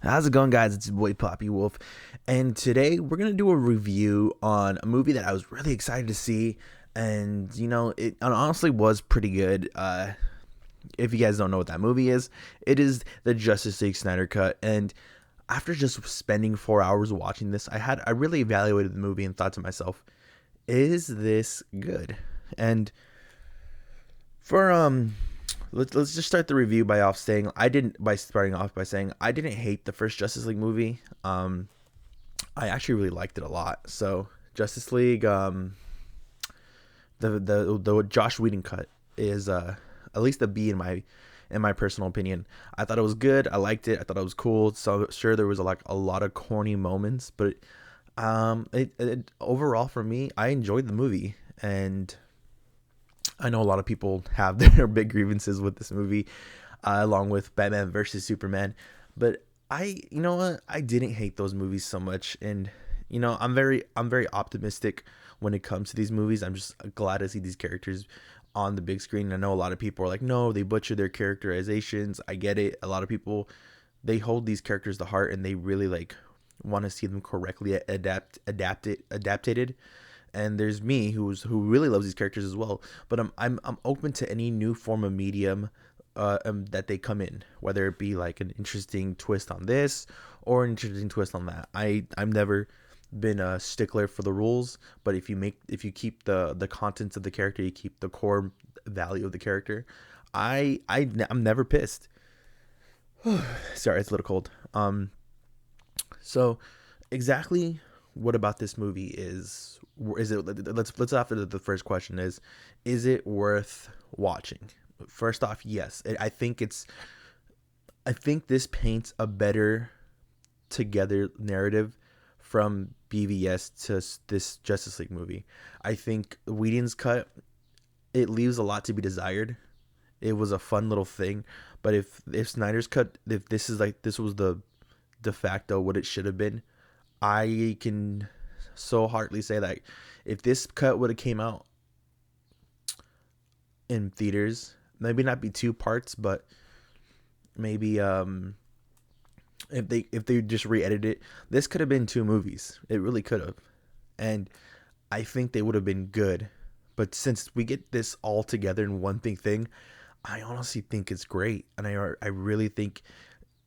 How's it going, guys? It's your boy Poppy Wolf, and today we're gonna do a review on a movie that I was really excited to see, and it honestly was pretty good. If you guys don't know what that movie is, it is the Justice League Snyder Cut, and after just spending 4 hours watching this, I really evaluated the movie and thought to myself, is this good? And for let's just start the review by starting off by saying I didn't hate the first Justice League movie. I actually really liked it a lot. So Justice League, the Josh Whedon cut is at least a B in my personal opinion. I thought it was good. I liked it. I thought it was cool. So sure, there was a lot of corny moments, but it overall for me, I enjoyed the movie. And I know a lot of people have their big grievances with this movie, along with Batman versus Superman. But you know what? I didn't hate those movies so much, and I'm very optimistic when it comes to these movies. I'm just glad to see these characters on the big screen. I know a lot of people are like, no, they butcher their characterizations. I get it. A lot of people, they hold these characters to heart, and they really want to see them correctly adapted. And there's me who really loves these characters as well. But I'm open to any new form of medium that they come in, whether it be like an interesting twist on this or an interesting twist on that. I'm never been a stickler for the rules, but if you keep the contents of the character, you keep the core value of the character. I'm never pissed. Sorry, it's a little cold. So exactly what about this movie is it? Let's after the first question is it worth watching? First off, yes. I think this paints a better together narrative from BVS to this Justice League movie. I think Whedon's cut, it leaves a lot to be desired. It was a fun little thing, but if Snyder's cut, if this was the de facto what it should have been, I can so heartily say that if this cut would have came out in theaters, maybe not be two parts, but maybe if they just re-edited it, this could have been two movies. It really could have, and I think they would have been good. But since we get this all together in one big thing, I honestly think it's great, and I really think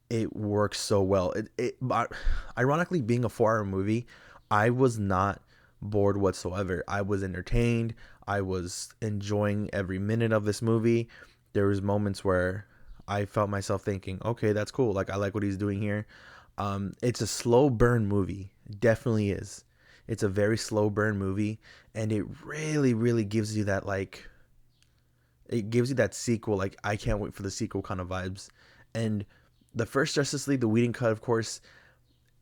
it works so well. But ironically, being a 4 hour movie, I was not bored whatsoever. I was entertained. I was enjoying every minute of this movie. There was moments where I felt myself thinking, okay, that's cool. Like, I like what he's doing here. It's a slow burn movie. It definitely is. It's a very slow burn movie, and it really, really gives you that it gives you that sequel. Like, I can't wait for the sequel kind of vibes. And the first Justice League, the Whedon cut, of course,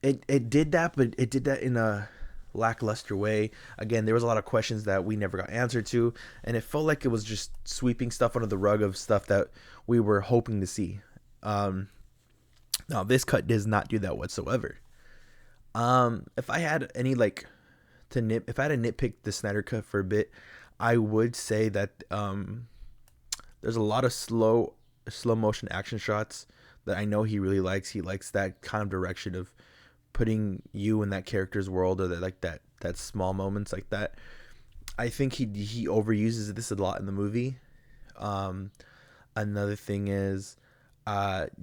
it did that, but it did that in a lackluster way. Again, there was a lot of questions that we never got answered to, and it felt like it was just sweeping stuff under the rug of stuff that we were hoping to see. Now this cut does not do that whatsoever. If I had any if I had to nitpick the Snyder cut for a bit, I would say that there's a lot of slow motion action shots that I know he really likes. He likes that kind of direction of putting you in that character's world, or that small moments like that. I think he overuses this a lot in the movie. Um, Another thing is,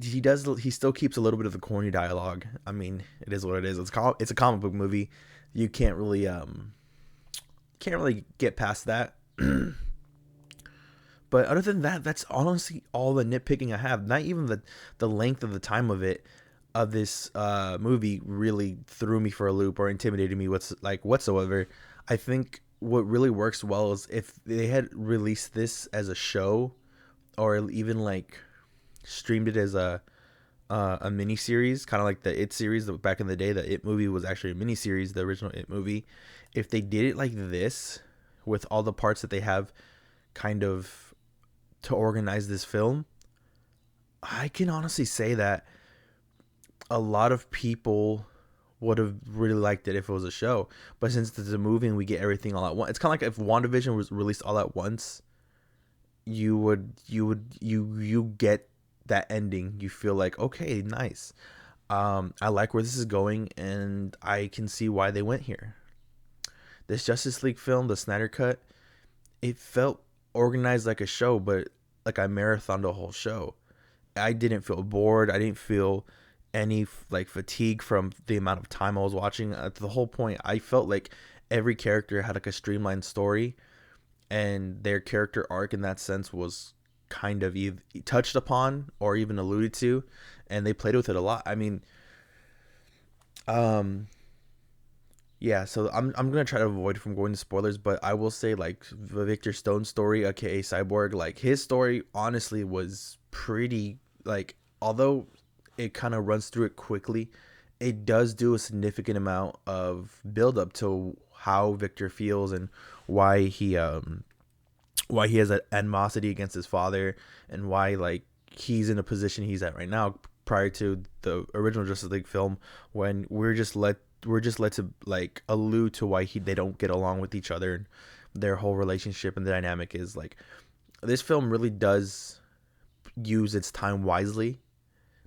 he still keeps a little bit of the corny dialogue. I mean, it is what it is. It's a comic book movie. You can't really get past that. But other than that, that's honestly all the nitpicking I have. Not even the length of the time of this movie really threw me for a loop or intimidated me whatsoever. I think what really works well is if they had released this as a show, or even streamed it as a mini series, kind of like the It series. Back in the day, the It movie was actually a mini series, the original It movie. If they did it like this, with all the parts that they have, kind of to organize this film, I can honestly say that a lot of people would have really liked it if it was a show. But since it's a movie and we get everything all at once, it's kind of like if WandaVision was released all at once, you get that ending. You feel like, okay, nice. I like where this is going, and I can see why they went here. This Justice League film, the Snyder Cut, it felt organized like a show, but like I marathoned the whole show. I didn't feel bored. I didn't feel any like fatigue from the amount of time I was watching. The whole point, I felt like every character had like a streamlined story, and their character arc in that sense was kind of either touched upon or even alluded to, and they played with it a lot. I mean, um, yeah. So I'm gonna try to avoid from going to spoilers, but I will say like the Victor Stone story, aka Cyborg, like his story honestly was pretty like although it kind of runs through it quickly, it does do a significant amount of build up to how Victor feels and why he has an animosity against his father, and why like he's in the position he's at right now prior to the original Justice League film, when we're just led to like allude to why they don't get along with each other, and their whole relationship and the dynamic is like this film really does use its time wisely.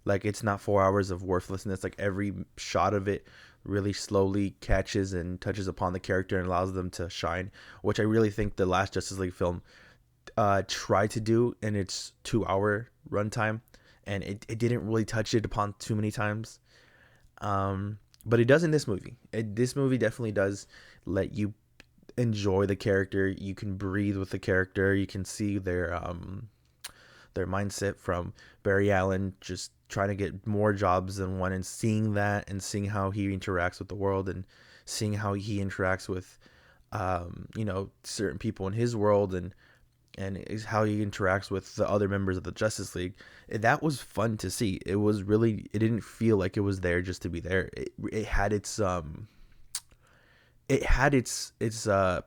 Like it's not 4 hours of worthlessness. Like every shot of it really slowly catches and touches upon the character and allows them to shine, which I really think the last Justice League film tried to do in its 2 hour runtime, and it didn't really touch it upon too many times. But it does in this movie. This movie definitely does let you enjoy the character. You can breathe with the character. You can see their mindset from Barry Allen just trying to get more jobs than one, and seeing that and seeing how he interacts with the world, and seeing how he interacts with certain people in his world, and is how he interacts with the other members of the Justice League. That was fun to see. It was really, it didn't feel like it was there just to be there. It had its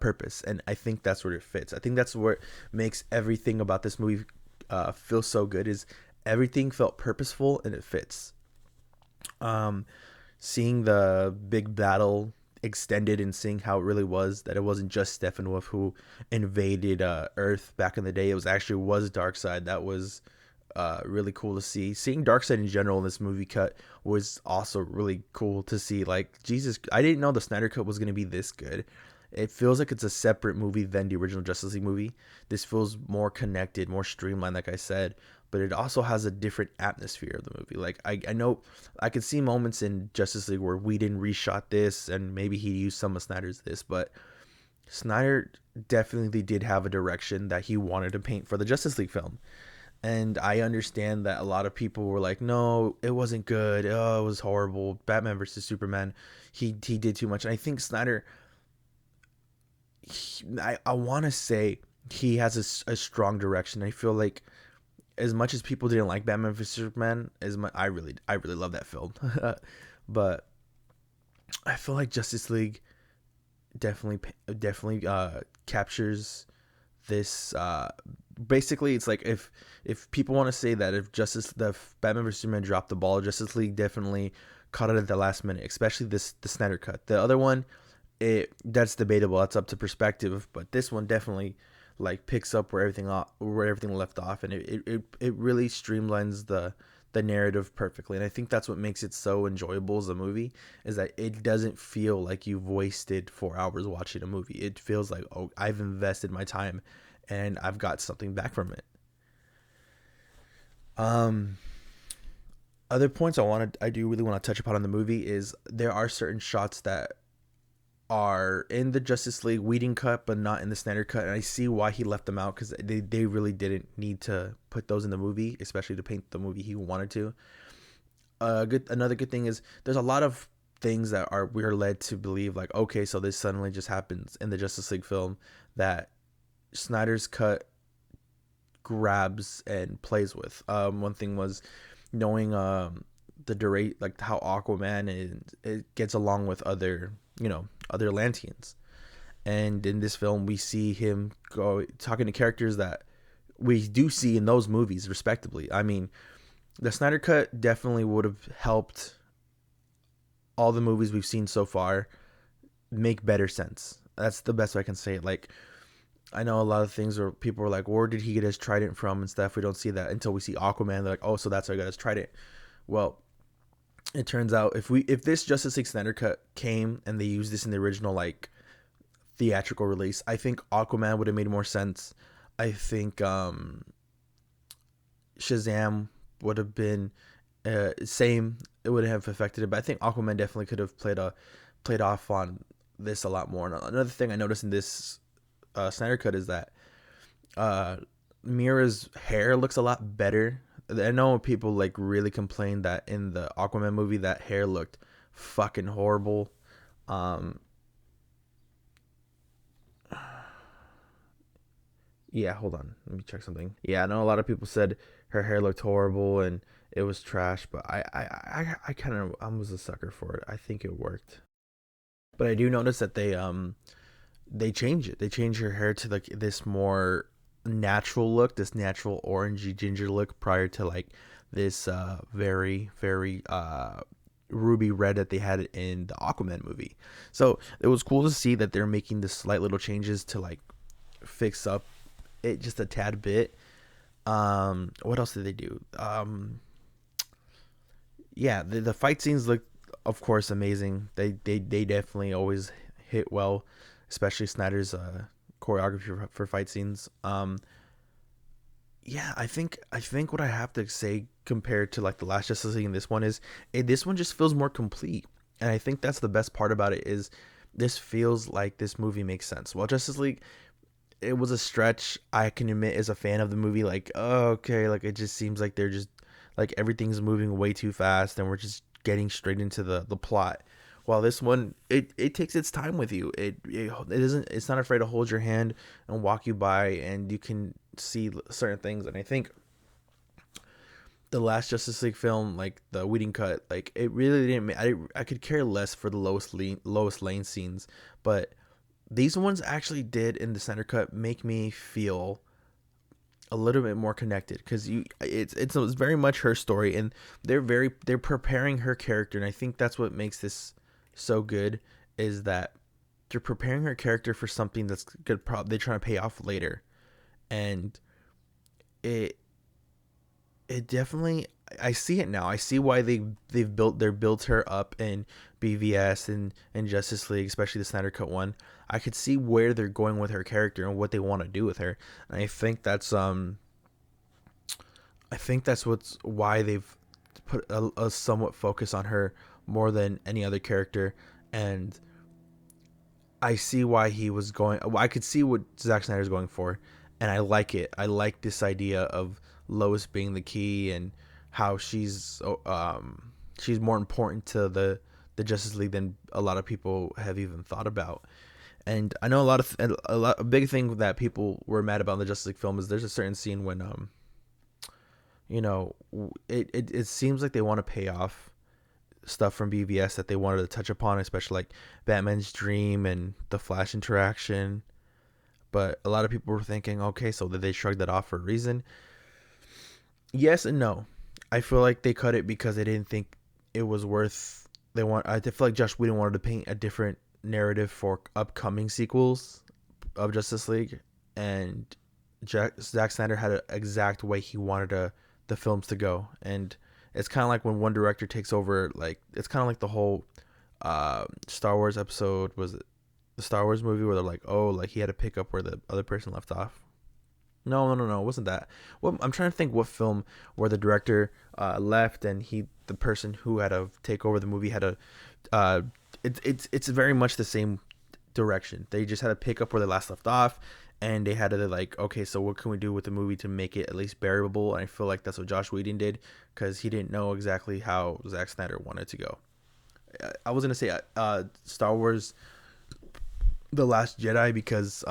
purpose, and I think that's where it fits. I think that's what makes everything about this movie feel so good, is everything felt purposeful and it fits. Um, Seeing the big battle extended and seeing how it really was, that it wasn't just Steppenwolf who invaded Earth back in the day. It was actually was Darkseid. That was really cool to see. Seeing Darkseid in general in this movie cut was also really cool to see. Like Jesus, I didn't know the Snyder cut was going to be this good. It feels like it's a separate movie than the original Justice League movie. This feels more connected, more streamlined, like I said, but it also has a different atmosphere of the movie. Like I know I could see moments in Justice League where we didn't reshot this, and maybe he used some of Snyder's this, but Snyder definitely did have a direction that he wanted to paint for the Justice League film. And I understand that a lot of people were like, no, it wasn't good. Oh, it was horrible. Batman versus Superman. He did too much. And I think Snyder, I want to say he has a strong direction. I feel like as much as people didn't like Batman vs Superman, as much I really love that film, but I feel like Justice League definitely captures this. Basically, it's like if people want to say that if Batman vs Superman dropped the ball, Justice League definitely caught it at the last minute, especially the Snyder cut. The other one, that's debatable. That's up to perspective. But this one definitely like picks up where everything left off, and it really streamlines the narrative perfectly. And I think that's what makes it so enjoyable as a movie, is that it doesn't feel like you've wasted 4 hours watching a movie. It feels like, oh, I've invested my time and I've got something back from it. Um, Other points I do really want to touch upon in the movie is there are certain shots that are in the Justice League Whedon cut, but not in the Snyder cut, and I see why he left them out, because they really didn't need to put those in the movie, especially to paint the movie he wanted to. Another good thing is there's a lot of things that we're led to believe, like, okay, so this suddenly just happens in the Justice League film that Snyder's cut grabs and plays with. One thing was knowing the durate, like how Aquaman it gets along with other Atlanteans, and in this film we see him go talking to characters that we do see in those movies, respectively. I mean, the Snyder cut definitely would have helped all the movies we've seen so far make better sense. That's the best way I can say it. Like, I know a lot of things where people are like, where did he get his trident from and stuff. We don't see that until we see Aquaman. They're like, oh, so that's how he got his trident. Well, it turns out if this Justice League Snyder cut came and they used this in the original like theatrical release, I think Aquaman would have made more sense. I think Shazam would have been same. It would have affected it, but I think Aquaman definitely could have played off on this a lot more. And another thing I noticed in this Snyder cut is that uh, Mira's hair looks a lot better. I know people like really complained that in the Aquaman movie that hair looked fucking horrible. Um, yeah, hold on, let me check something. Yeah, I know a lot of people said her hair looked horrible and it was trash, but I kind of I was a sucker for it. I think it worked, but I do notice that they change it. They change her hair to like this more natural look, this natural orangey ginger look prior to like this very ruby red that they had in the Aquaman movie. So it was cool to see that they're making this slight little changes to like fix up it just a tad bit. What else did they do? Yeah, the fight scenes look, of course, amazing. They definitely always hit well, especially Snyder's choreography for fight scenes. Yeah, I think what I have to say compared to like the last Justice League and this one is this one just feels more complete, and I think that's the best part about it is this feels like this movie makes sense. While Justice League, it was a stretch. I can admit as a fan of the movie, like, oh, okay, like it just seems like they're just like everything's moving way too fast, and we're just getting straight into the plot. While this one, it takes its time with you. It isn't. It's not afraid to hold your hand and walk you by, and you can see certain things. And I think the last Justice League film, like the Whedon cut, like it really didn't. I could care less for the Lois Lane scenes, but these ones actually did in the center cut make me feel a little bit more connected because it's very much her story, and they're preparing her character, and I think that's what makes this so good is that they're preparing her character for something that's good. They're trying to pay off later, and it it definitely, I see it now. I see why they've built her up in BVS and Justice League, especially the Snyder Cut one. I could see where they're going with her character and what they want to do with her. And I think that's what's why they've put a somewhat focus on her more than any other character. And I see why he was going. I could see what Zack Snyder's going for, and I like it. I like this idea of Lois being the key and how she's more important to the Justice League than a lot of people have even thought about. And I know a big thing that people were mad about in the Justice League film is there's a certain scene when you know it seems like they want to pay off stuff from BVS that they wanted to touch upon, especially like Batman's dream and the Flash interaction. But a lot of people were thinking, okay, so did they shrug that off for a reason? Yes and no. I feel like they cut it because they didn't think it was worth. I feel like Josh Whedon wanted to paint a different narrative for upcoming sequels of Justice League, and Zack Snyder had an exact way he wanted the films to go, and it's kind of like when one director takes over. Like it's kind of like the whole Star Wars episode, was it the Star Wars movie where they're like, oh, like he had to pick up where the other person left off. No, it wasn't that. Well, I'm trying to think what film where the director left and the person who had to take over the movie had to. Uh, it's very much the same direction. They just had to pick up where they last left off, and they had to like, okay, so what can we do with the movie to make it at least bearable? And I feel like that's what Josh Whedon did because he didn't know exactly how Zack Snyder wanted to go. I was gonna say Star Wars, The Last Jedi, because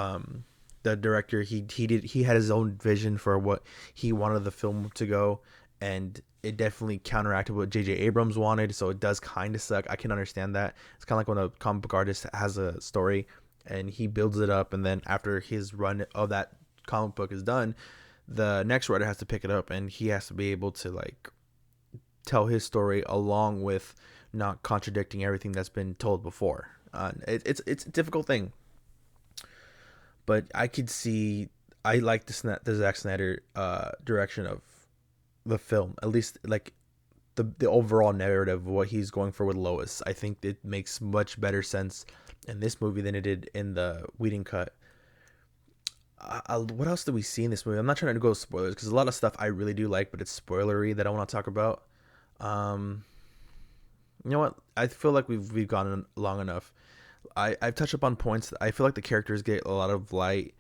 the director he had his own vision for what he wanted the film to go, and it definitely counteracted what J.J. Abrams wanted, so it does kind of suck. I can understand that. It's kind of like when a comic book artist has a story and he builds it up, and then after his run of that comic book is done, the next writer has to pick it up, and he has to be able to like tell his story along with not contradicting everything that's been told before. It's a difficult thing, but I could see I like the Zack Snyder direction of the film, at least like the overall narrative of what he's going for with Lois. I think it makes much better sense in this movie than it did in the Whedon cut. What else do we see in this movie? I'm not trying to go spoilers because a lot of stuff I really do like, but it's spoilery that I want to talk about. Um, you know what? I feel like we've gone long enough. I've touched upon points. I feel like the characters get a lot of light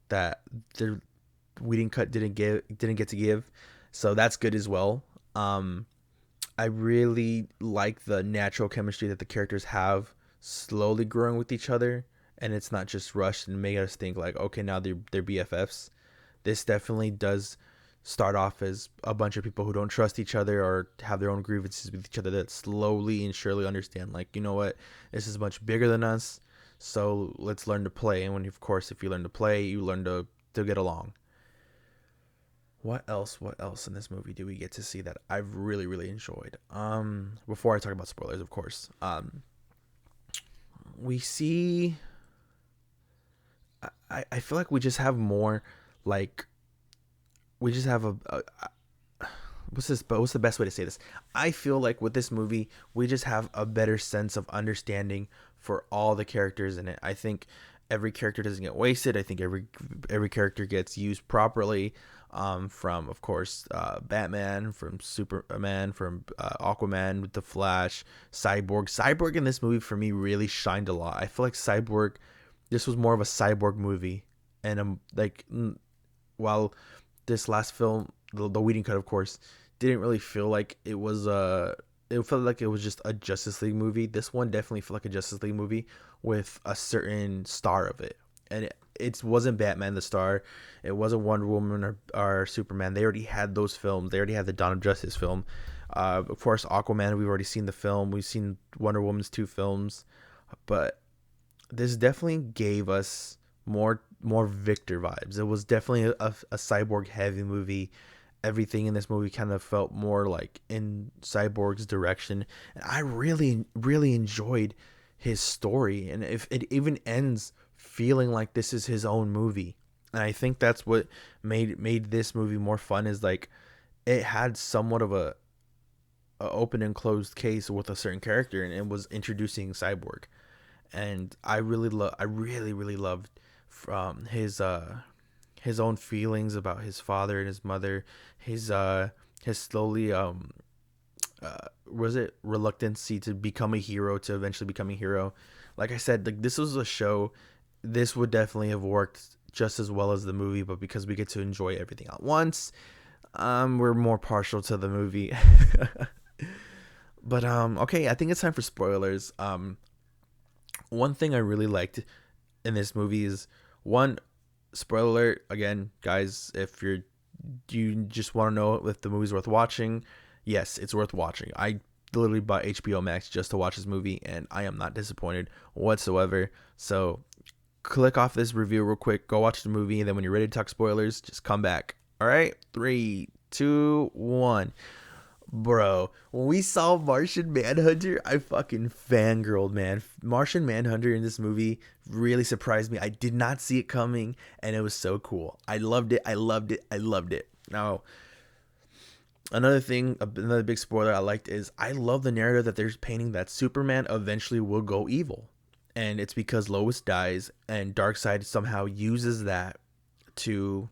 that the Whedon cut didn't get to give, so that's good as well. Um, I really like the natural chemistry that the characters have, slowly growing with each other, and it's not just rushed and make us think like, okay, now they're BFFs. This definitely does start off as a bunch of people who don't trust each other or have their own grievances with each other that slowly and surely understand, like, you know what, this is much bigger than us, so let's learn to play. And when, of course, if you learn to play, you learn to get along. What else in this movie do we get to see that I've really, really enjoyed? Before I talk about spoilers, of course. We see I feel like we just have more, like, we just have what's the best way to say this? I feel like with this movie, we just have a better sense of understanding for all the characters in it. I think every character doesn't get wasted. I think every character gets used properly. From, of course, Batman, from Superman, from Aquaman with the Flash, Cyborg. Cyborg in this movie for me really shined a lot. I feel like Cyborg. This was more of a Cyborg movie, and while this last film, the Whedon cut, of course, didn't really feel like it was a. It felt like it was just a Justice League movie. This one definitely felt like a Justice League movie with a certain star of it, and it wasn't Batman the star. It wasn't Wonder Woman or Superman. They already had those films. They already had the Dawn of Justice film. Of course, Aquaman. We've already seen the film. We've seen Wonder Woman's 2 films, but this definitely gave us more Victor vibes. It was definitely a cyborg heavy movie. Everything in this movie kind of felt more like in Cyborg's direction, and I really, really enjoyed his story. And if it even ends feeling like this is his own movie, and I think that's what made this movie more fun, is like it had somewhat of a open and closed case with a certain character, and it was introducing Cyborg. And I really, really loved from his own feelings about his father and his mother, his slowly was it reluctancy to become a hero, to eventually become a hero. Like I said, like, this was a show, this would definitely have worked just as well as the movie, but because we get to enjoy everything at once, we're more partial to the movie. But okay, I think it's time for spoilers. One thing I really liked in this movie is, one, spoiler alert again, guys, if you just want to know if the movie's worth watching, yes, it's worth watching. I literally bought HBO Max just to watch this movie, and I am not disappointed whatsoever. So click off this review real quick, go watch the movie, and then when you're ready to talk spoilers, just come back. All right, 3, 2, 1. Bro, when we saw Martian Manhunter, I fucking fangirled, man. Martian Manhunter in this movie really surprised me. I did not see it coming, and it was so cool. I loved it. I loved it. I loved it. Now, another thing, another big spoiler I liked is, I love the narrative that they're painting that Superman eventually will go evil. And it's because Lois dies, and Darkseid somehow uses that to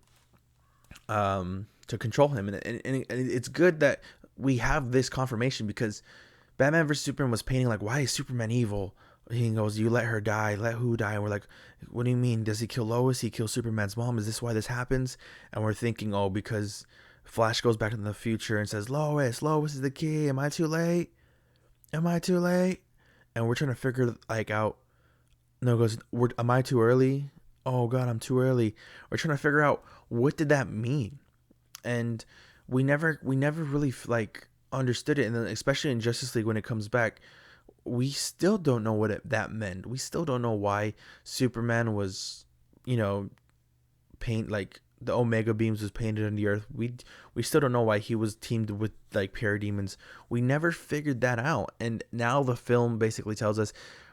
control him. And it's good that we have this confirmation, because Batman vs Superman was painting like, why is Superman evil? He goes, you let her die. Let who die? And we're like, what do you mean? Does he kill Lois? He kills Superman's mom. Is this why this happens? And we're thinking, oh, because Flash goes back into the future and says, Lois is the key. Am I too late? Am I too late? And we're trying to figure like out. No, it goes, am I too early? Oh God, I'm too early. We're trying to figure out, what did that mean? And we never really like understood it. And then especially in Justice League, when it comes back, we still don't know what that meant. We still don't know why Superman was, paint like the Omega beams was painted on the earth. We still don't know why he was teamed with like parademons. We never figured that out. And now the film basically tells us,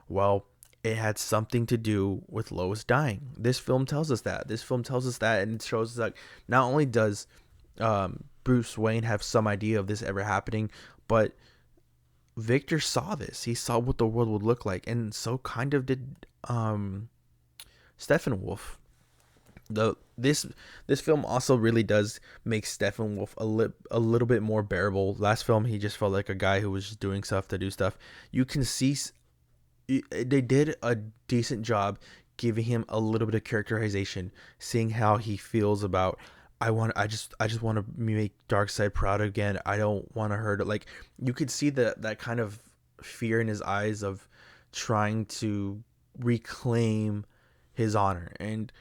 well, it had something to do with Lois dying. This film tells us that. And it shows us, like, not only does Bruce Wayne have some idea of this ever happening, But Victor saw this. He saw what the world would look like, and so kind of did Steppenwolf. The this film also really does make Steppenwolf a little bit more bearable. Last film, he just felt like a guy who was just doing stuff to do stuff. You can see they did a decent job giving him a little bit of characterization, seeing how he feels about I just want to make Darkseid proud again. I don't want to hurt it. Like you could see that kind of fear in his eyes of trying to reclaim his honor. And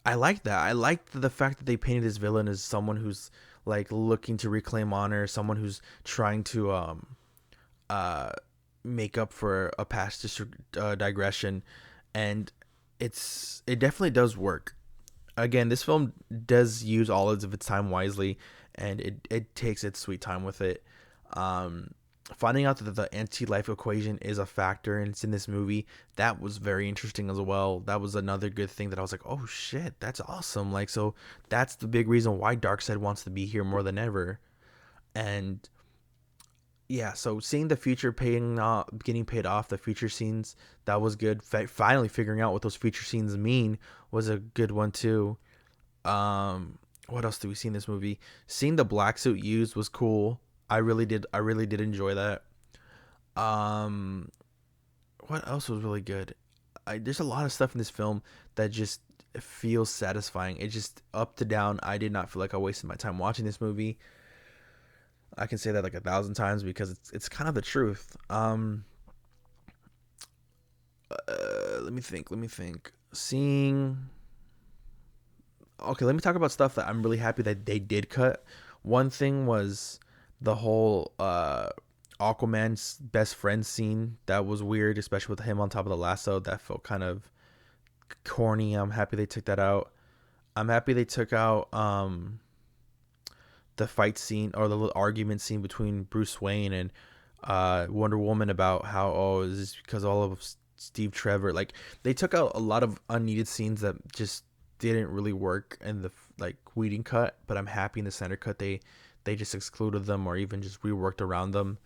I like that. I like the fact that they painted his villain as someone who's like looking to reclaim honor, someone who's trying to uh make up for a past digression, and it definitely does work. Again, this film does use all of its time wisely, and it takes its sweet time with it. Um, Finding out that the anti-life equation is a factor and it's in this movie, that was very interesting as well. That was another good thing that I was like, oh shit, that's awesome. Like, so that's the big reason why Darkseid wants to be here more than ever. And yeah, so seeing the future paying off, getting paid off, the future scenes, that was good. Finally figuring out what those future scenes mean was a good one too. What else do we see in this movie? Seeing the black suit used was cool. I really did enjoy that. Um, what else was really good? There's a lot of stuff in this film that just feels satisfying. It just up to down. I did not feel like I wasted my time watching this movie. I can say that like 1,000 times because it's kind of the truth. Let me think. Let me think. Seeing. Okay, let me talk about stuff that I'm really happy that they did cut. One thing was the whole Aquaman's best friend scene. That was weird, especially with him on top of the lasso. That felt kind of corny. I'm happy they took that out. I'm happy they took out the fight scene or the little argument scene between Bruce Wayne and Wonder Woman about how, oh, is this because all of Steve Trevor? Like they took out a lot of unneeded scenes that just didn't really work in the like Whedon cut. But I'm happy in the center cut they just excluded them or even just reworked around them.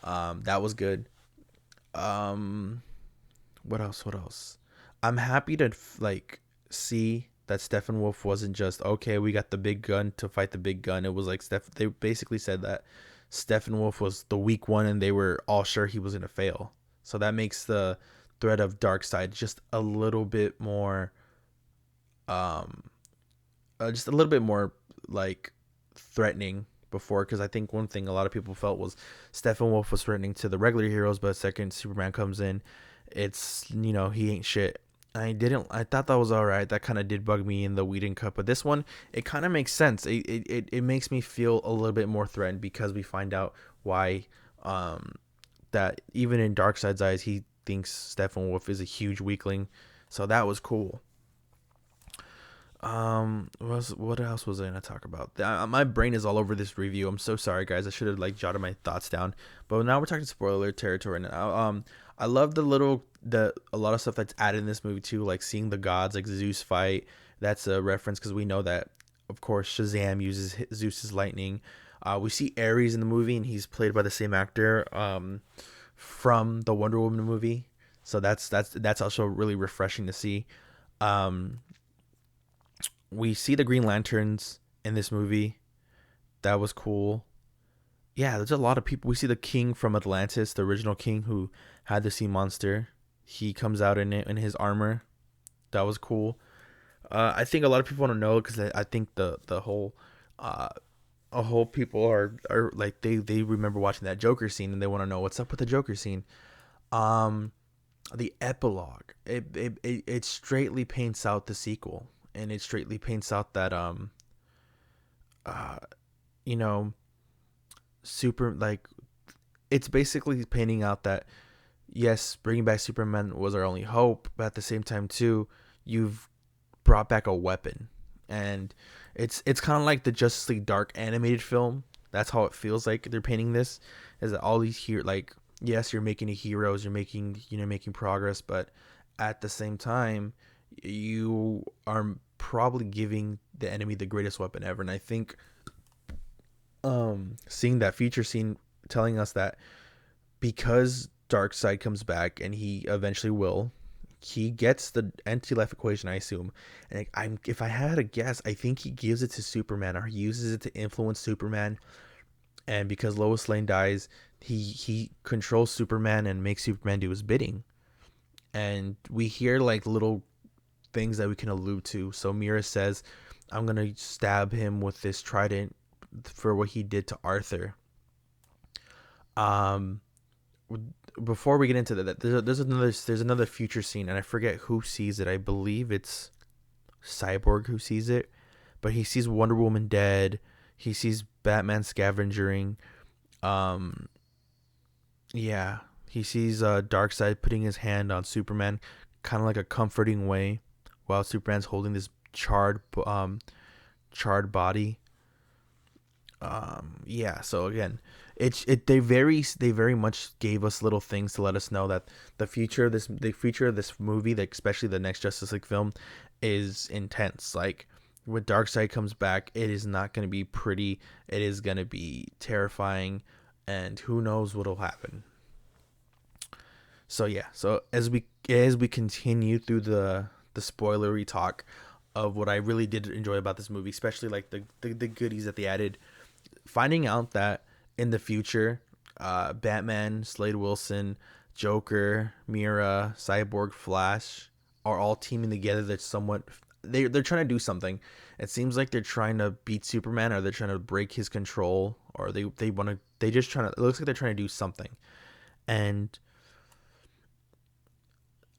That was good. Um, what else? What else? I'm happy to like see that Steppenwolf wasn't just okay. We got the big gun to fight the big gun. It was like They basically said that Steppenwolf was the weak one, and they were all sure he was gonna fail. So that makes the threat of Darkseid just a little bit more, um, just a little bit more like threatening before, because I think one thing a lot of people felt was Steppenwolf was threatening to the regular heroes, but second Superman comes in, it's he ain't shit. I thought that was all right. That kind of did bug me in the Whedon cut, but this one it kind of makes sense. It makes me feel a little bit more threatened because we find out why that even in Darkseid's eyes he thinks Steppenwolf is a huge weakling. So that was cool. What else was I gonna talk about? My brain is all over this review. I'm so sorry, guys. I should have like jotted my thoughts down. But now we're talking spoiler territory now. I love the a lot of stuff that's added in this movie too, like seeing the gods like Zeus fight. That's a reference because we know that, of course, Shazam uses Zeus's lightning. We see Ares in the movie, and he's played by the same actor from the Wonder Woman movie. So that's also really refreshing to see. Um, we see the Green Lanterns in this movie. That was cool. Yeah, there's a lot of people. We see the king from Atlantis, the original king who had the sea monster. He comes out in it in his armor. That was cool. I think a lot of people want to know because I think the whole a whole people are like they remember watching that Joker scene and they want to know what's up with the Joker scene. Um, the epilogue it straightly paints out the sequel, and it straightly paints out that uh you know super like it's basically painting out that yes, bringing back Superman was our only hope, but at the same time too, you've brought back a weapon, and it's kind of like the Justice League Dark animated film. That's how it feels like they're painting this, is that all these here like yes, you're making heroes, you're making making progress, but at the same time, you are probably giving the enemy the greatest weapon ever, and I think seeing that future scene telling us that because Darkseid comes back, and he eventually will, he gets the anti-life equation, I assume. And I'm if I had a guess, I think he gives it to Superman, or he uses it to influence Superman. And because Lois Lane dies, he controls Superman and makes Superman do his bidding. And we hear like little things that we can allude to. So Mira says, "I'm gonna stab him with this trident for what he did to Arthur." Um, Before we get into that, there's another future scene, and I forget who sees it. I believe it's Cyborg who sees it, but he sees Wonder Woman dead. He sees Batman scavenging. Um, yeah, he sees Darkseid putting his hand on Superman, kind of like a comforting way, while Superman's holding this charred body. Yeah, so again, they very much gave us little things to let us know that the future of this movie, like especially the next Justice League film, is intense. Like when Darkseid comes back, it is not going to be pretty. It is going to be terrifying, and who knows what'll happen. So yeah, so as we continue through the spoilery talk of what I really did enjoy about this movie, especially like the goodies that they added, finding out that in the future, Batman, Slade Wilson, Joker, Mira, Cyborg, Flash are all teaming together. That's somewhat they're trying to do something. It seems like they're trying to beat Superman, or they're trying to break his control, or they want to. They just trying to. It looks like they're trying to do something, and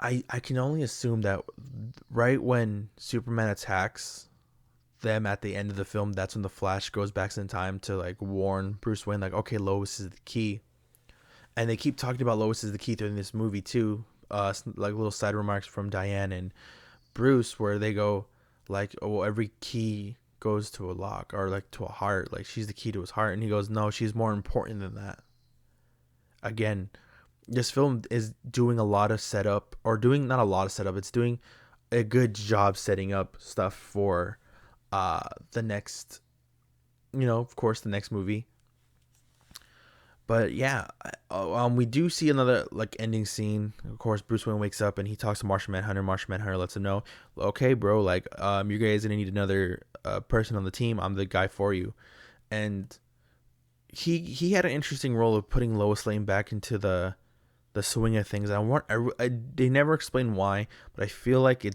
I can only assume that right when Superman attacks them at the end of the film, that's when the Flash goes back in time to like warn Bruce Wayne, like, okay, Lois is the key. And they keep talking about Lois is the key during this movie too. Like little side remarks from Diane and Bruce, where they go like, oh, well, every key goes to a lock, or like to a heart. Like she's the key to his heart, and he goes, no, she's more important than that. Again, this film is doing a lot of setup, or doing not a lot of setup. It's doing a good job setting up stuff for the next, of course, the next movie. But yeah, we do see another like ending scene. Of course, Bruce Wayne wakes up and he talks to Martian Manhunter. Martian Manhunter lets him know, okay, bro, like you guys gonna need another person on the team. I'm the guy for you. And he had an interesting role of putting Lois Lane back into the swing of things. They never explain why, but I feel like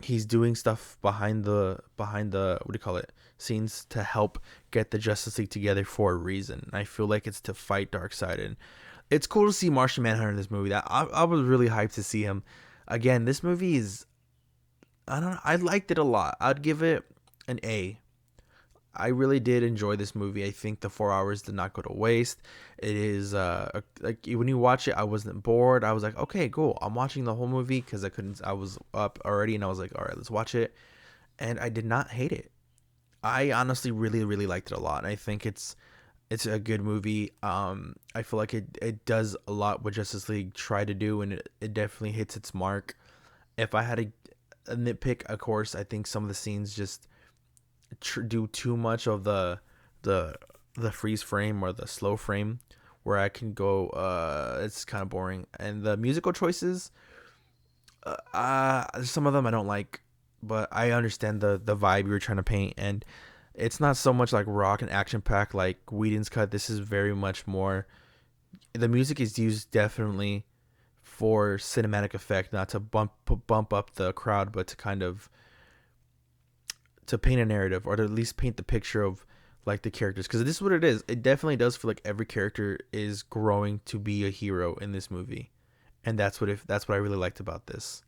he's doing stuff behind the what do you call it, scenes, to help get the Justice League together for a reason. I feel like it's to fight Darkseid, and it's cool to see Martian Manhunter in this movie. That I was really hyped to see him again. This movie is, I don't know, I liked it a lot. I'd give it an A. I really did enjoy this movie. I think the 4 hours did not go to waste. It is like when you watch it, I wasn't bored. I was like, okay, cool. I'm watching the whole movie because I was up already, and I was like, all right, let's watch it. And I did not hate it. I honestly really really liked it a lot. And I think it's a good movie. I feel like it does a lot what Justice League tried to do, and it definitely hits its mark. If I had a nitpick, of course, I think some of the scenes just do too much of the the freeze frame or the slow frame, where I can go it's kind of boring. And the musical choices, some of them I don't like, but I understand the vibe you were trying to paint. And it's not so much like rock and action pack like Whedon's cut. This is very much more, the music is used definitely for cinematic effect, not to bump up the crowd, but to kind of to paint a narrative, or to at least paint the picture of like the characters, because this is what it is. It definitely does feel like every character is growing to be a hero in this movie, and that's what I really liked about this.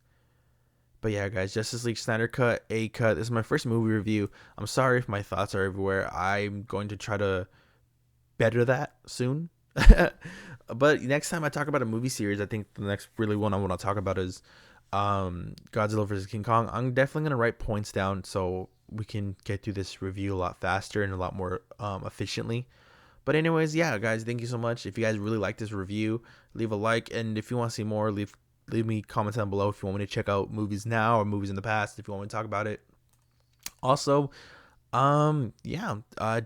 But yeah, guys, Justice League Snyder Cut, A Cut. This is my first movie review. I'm sorry if my thoughts are everywhere. I'm going to try to better that soon. But next time I talk about a movie series, I think the next really one I want to talk about is Godzilla vs King Kong. I'm definitely gonna write points down so we can get through this review a lot faster and a lot more efficiently. But anyways, yeah, guys, thank you so much. If you guys really like this review, leave a like, and if you want to see more, leave me comments down below if you want me to check out movies now or movies in the past, if you want me to talk about it. Also, Yeah.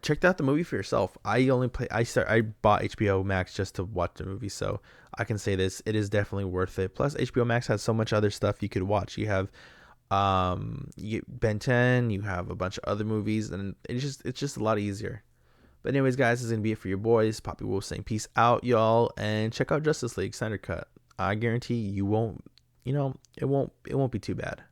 Check out the movie for yourself. I bought HBO Max just to watch the movie, so I can say this: it is definitely worth it. Plus, HBO Max has so much other stuff you could watch. You have Ben 10, you have a bunch of other movies, and it's just a lot easier. But anyways, guys, this is gonna be it for your boys. Poppy Wolf saying peace out, y'all, and check out Justice League Snyder Cut. I guarantee you won't, it won't be too bad.